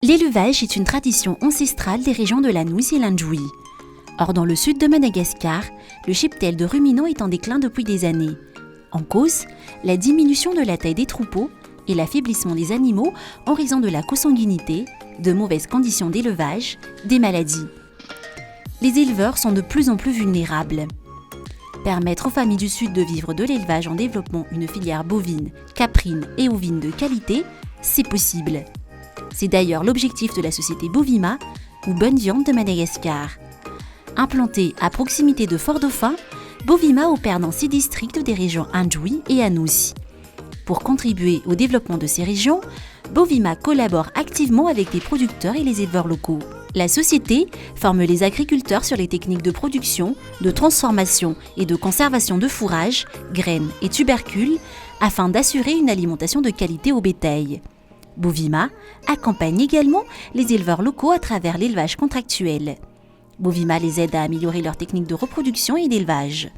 L'élevage est une tradition ancestrale des régions de l'Anous et l'Anjouï. Or, dans le sud de Madagascar, le cheptel de ruminants est en déclin depuis des années. En cause, la diminution de la taille des troupeaux et l'affaiblissement des animaux en raison de la consanguinité, de mauvaises conditions d'élevage, des maladies. Les éleveurs sont de plus en plus vulnérables. Permettre aux familles du Sud de vivre de l'élevage en développant une filière bovine, caprine et ovine de qualité, c'est possible. C'est d'ailleurs l'objectif de la société Bovima, ou Bonne Viande de Madagascar. Implantée à proximité de Fort-Dauphin, Bovima opère dans 6 districts des régions Anjouï et Anous. Pour contribuer au développement de ces régions, Bovima collabore activement avec les producteurs et les éleveurs locaux. La société forme les agriculteurs sur les techniques de production, de transformation et de conservation de fourrage, graines et tubercules afin d'assurer une alimentation de qualité au bétail. Bovima accompagne également les éleveurs locaux à travers l'élevage contractuel. Bovima les aide à améliorer leurs techniques de reproduction et d'élevage.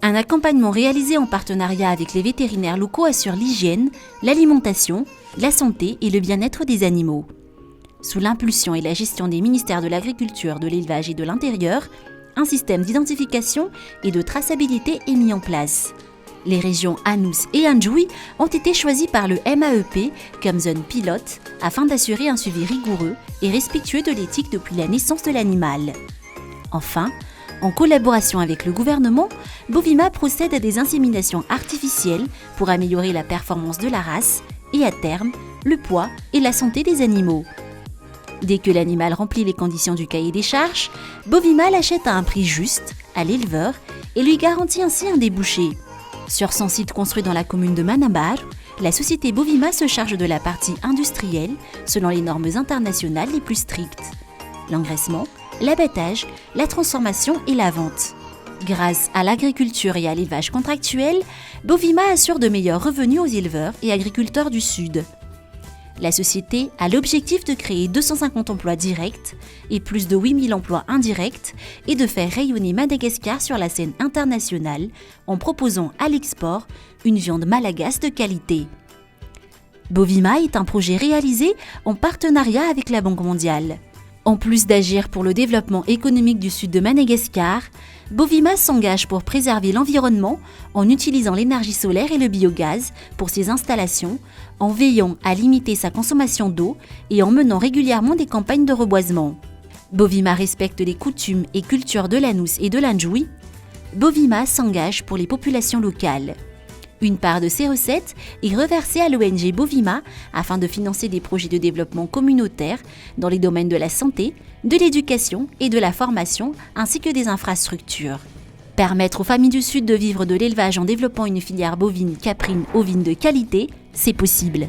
Un accompagnement réalisé en partenariat avec les vétérinaires locaux assure l'hygiène, l'alimentation, la santé et le bien-être des animaux. Sous l'impulsion et la gestion des ministères de l'Agriculture, de l'Élevage et de l'Intérieur, un système d'identification et de traçabilité est mis en place. Les régions Anous et Anjouï ont été choisies par le MAEP comme zone pilote afin d'assurer un suivi rigoureux et respectueux de l'éthique depuis la naissance de l'animal. Enfin, en collaboration avec le gouvernement, Bovima procède à des inséminations artificielles pour améliorer la performance de la race et à terme, le poids et la santé des animaux. Dès que l'animal remplit les conditions du cahier des charges, Bovima l'achète à un prix juste à l'éleveur et lui garantit ainsi un débouché. Sur son site construit dans la commune de Manambar, la société Bovima se charge de la partie industrielle selon les normes internationales les plus strictes. L'engraissement, l'abattage, la transformation et la vente. Grâce à l'agriculture et à l'élevage contractuel, Bovima assure de meilleurs revenus aux éleveurs et agriculteurs du Sud. La société a l'objectif de créer 250 emplois directs et plus de 8000 emplois indirects et de faire rayonner Madagascar sur la scène internationale en proposant à l'export une viande malagasse de qualité. Bovima est un projet réalisé en partenariat avec la Banque mondiale. En plus d'agir pour le développement économique du sud de Madagascar, Bovima s'engage pour préserver l'environnement en utilisant l'énergie solaire et le biogaz pour ses installations, en veillant à limiter sa consommation d'eau et en menant régulièrement des campagnes de reboisement. Bovima respecte les coutumes et cultures de l'Anous et de l'Anjouï. Bovima s'engage pour les populations locales. Une part de ces recettes est reversée à l'ONG Bovima afin de financer des projets de développement communautaire dans les domaines de la santé, de l'éducation et de la formation, ainsi que des infrastructures. Permettre aux familles du Sud de vivre de l'élevage en développant une filière bovine, caprine, ovine de qualité, c'est possible.